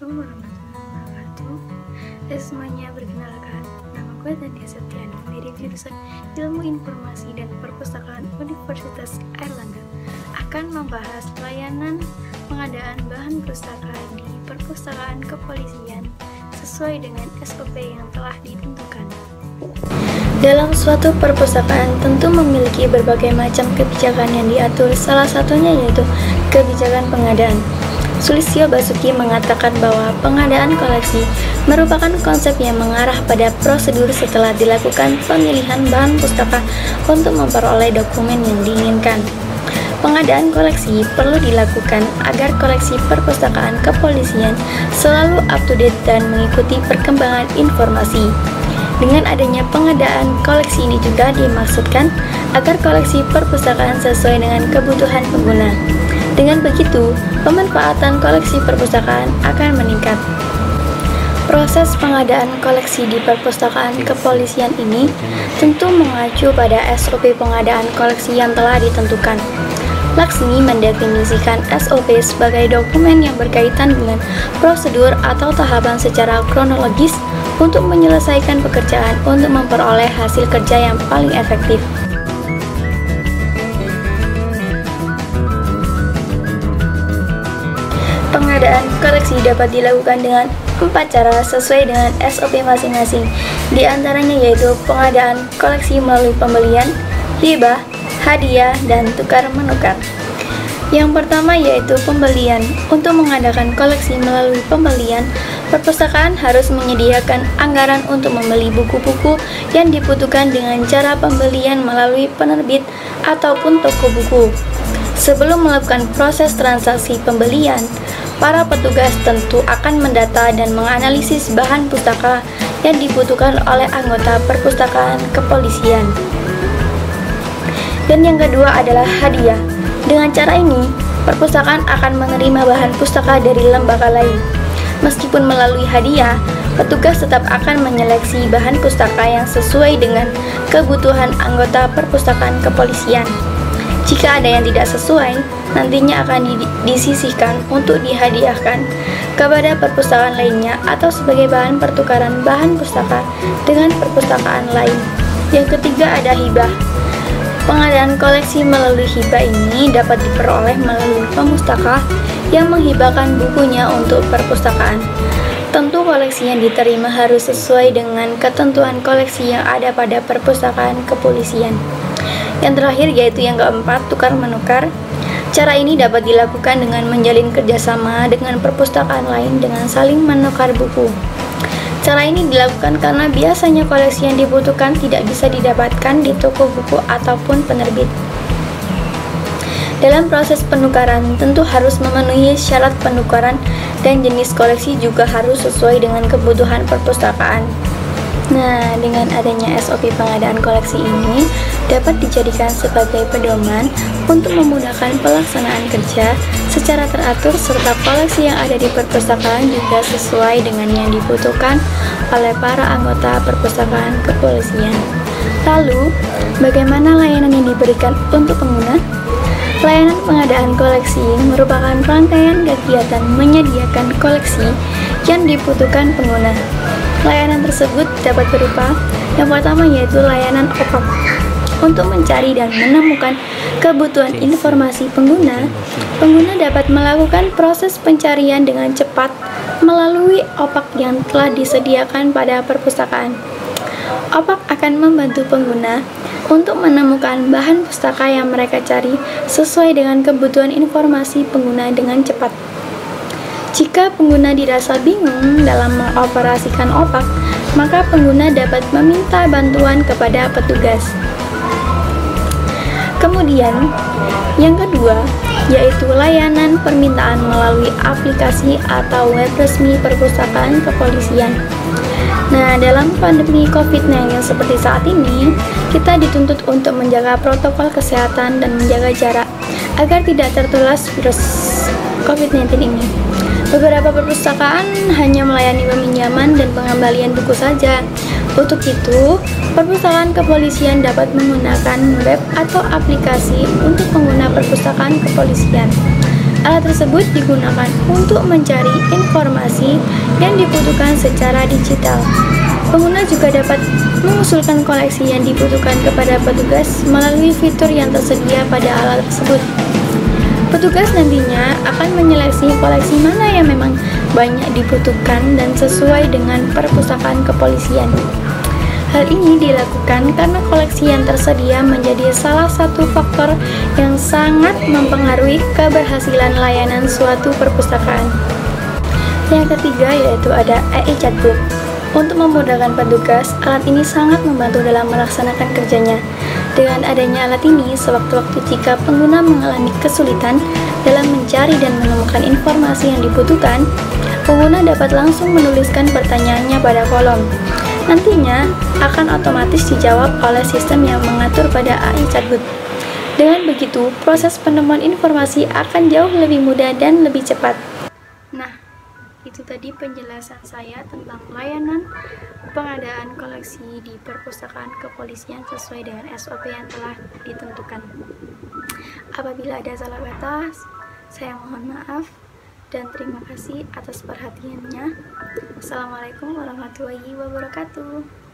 Assalamualaikum warahmatullahi wabarakatuh. Semuanya, perkenalkan, nama gue Tania Septiani dari jurusan Ilmu Informasi dan Perpustakaan Universitas Airlangga, akan membahas layanan pengadaan bahan pustaka di perpustakaan kepolisian sesuai dengan SOP yang telah ditentukan. Dalam suatu perpustakaan tentu memiliki berbagai macam kebijakan yang diatur, salah satunya yaitu kebijakan pengadaan. Sulistyo Basuki mengatakan bahwa pengadaan koleksi merupakan konsep yang mengarah pada prosedur setelah dilakukan pemilihan bahan pustaka untuk memperoleh dokumen yang diinginkan. Pengadaan koleksi perlu dilakukan agar koleksi perpustakaan kepolisian selalu up-to-date dan mengikuti perkembangan informasi. Dengan adanya pengadaan koleksi ini juga dimaksudkan agar koleksi perpustakaan sesuai dengan kebutuhan pengguna. Dengan begitu, pemanfaatan koleksi perpustakaan akan meningkat. Proses pengadaan koleksi di perpustakaan kepolisian ini tentu mengacu pada SOP pengadaan koleksi yang telah ditentukan. Laksmi mendefinisikan SOP sebagai dokumen yang berkaitan dengan prosedur atau tahapan secara kronologis untuk menyelesaikan pekerjaan untuk memperoleh hasil kerja yang paling efektif. Pengadaan koleksi dapat dilakukan dengan 4 cara sesuai dengan SOP masing-masing. Di antaranya yaitu pengadaan koleksi melalui pembelian, hibah, hadiah, dan tukar-menukar. Yang pertama yaitu pembelian. Untuk mengadakan koleksi melalui pembelian, perpustakaan harus menyediakan anggaran untuk membeli buku-buku yang dibutuhkan dengan cara pembelian melalui penerbit ataupun toko buku. Sebelum melakukan proses transaksi pembelian, para petugas tentu akan mendata dan menganalisis bahan pustaka yang dibutuhkan oleh anggota perpustakaan kepolisian. Dan yang kedua adalah hadiah. Dengan cara ini, perpustakaan akan menerima bahan pustaka dari lembaga lain. Meskipun melalui hadiah, petugas tetap akan menyeleksi bahan pustaka yang sesuai dengan kebutuhan anggota perpustakaan kepolisian. Jika ada yang tidak sesuai, nantinya akan disisihkan untuk dihadiahkan kepada perpustakaan lainnya atau sebagai bahan pertukaran bahan pustaka dengan perpustakaan lain. Yang ketiga ada hibah. Pengadaan koleksi melalui hibah ini dapat diperoleh melalui pemustaka yang menghibahkan bukunya untuk perpustakaan. Tentu koleksi yang diterima harus sesuai dengan ketentuan koleksi yang ada pada perpustakaan kepolisian. Yang terakhir yaitu yang keempat, tukar-menukar. Cara ini dapat dilakukan dengan menjalin kerjasama dengan perpustakaan lain dengan saling menukar buku. Cara ini dilakukan karena biasanya koleksi yang dibutuhkan tidak bisa didapatkan di toko buku ataupun penerbit. Dalam proses penukaran tentu harus memenuhi syarat penukaran dan jenis koleksi juga harus sesuai dengan kebutuhan perpustakaan. Nah, dengan adanya SOP pengadaan koleksi ini dapat dijadikan sebagai pedoman untuk memudahkan pelaksanaan kerja secara teratur serta koleksi yang ada di perpustakaan juga sesuai dengan yang dibutuhkan oleh para anggota perpustakaan kepolisian. Lalu, bagaimana layanan yang diberikan untuk pengguna? Layanan pengadaan koleksi merupakan rangkaian kegiatan menyediakan koleksi yang dibutuhkan pengguna. Layanan tersebut dapat berupa yang pertama yaitu layanan OPAK. Untuk mencari dan menemukan kebutuhan informasi pengguna, pengguna dapat melakukan proses pencarian dengan cepat melalui OPAK yang telah disediakan pada perpustakaan. OPAK akan membantu pengguna untuk menemukan bahan pustaka yang mereka cari sesuai dengan kebutuhan informasi pengguna dengan cepat. Jika pengguna dirasa bingung dalam mengoperasikan OPAK, maka pengguna dapat meminta bantuan kepada petugas. Kemudian, yang kedua, yaitu layanan permintaan melalui aplikasi atau web resmi perpustakaan kepolisian. Nah, dalam pandemi COVID-19 seperti saat ini, kita dituntut untuk menjaga protokol kesehatan dan menjaga jarak agar tidak tertular virus COVID-19 ini. Beberapa perpustakaan hanya melayani peminjaman dan pengembalian buku saja. Untuk itu, perpustakaan kepolisian dapat menggunakan web atau aplikasi untuk pengguna perpustakaan kepolisian. Alat tersebut digunakan untuk mencari informasi yang dibutuhkan secara digital. Pengguna juga dapat mengusulkan koleksi yang dibutuhkan kepada petugas melalui fitur yang tersedia pada alat tersebut. Petugas nantinya akan menyeleksi koleksi mana yang memang banyak dibutuhkan dan sesuai dengan perpustakaan kepolisian. Hal ini dilakukan karena koleksi yang tersedia menjadi salah satu faktor yang sangat mempengaruhi keberhasilan layanan suatu perpustakaan. Yang ketiga yaitu ada AI Chatbot. Untuk memudahkan petugas, alat ini sangat membantu dalam melaksanakan kerjanya. Dengan adanya alat ini, sewaktu-waktu jika pengguna mengalami kesulitan dalam mencari dan menemukan informasi yang dibutuhkan, pengguna dapat langsung menuliskan pertanyaannya pada kolom. Nantinya akan otomatis dijawab oleh sistem yang mengatur pada AI Chatbot. Dengan begitu, proses penemuan informasi akan jauh lebih mudah dan lebih cepat. Nah, itu tadi penjelasan saya tentang layanan pengadaan koleksi di perpustakaan kepolisian sesuai dengan SOP yang telah ditentukan. Apabila ada salah kata, saya mohon maaf dan terima kasih atas perhatiannya. Assalamualaikum warahmatullahi wabarakatuh.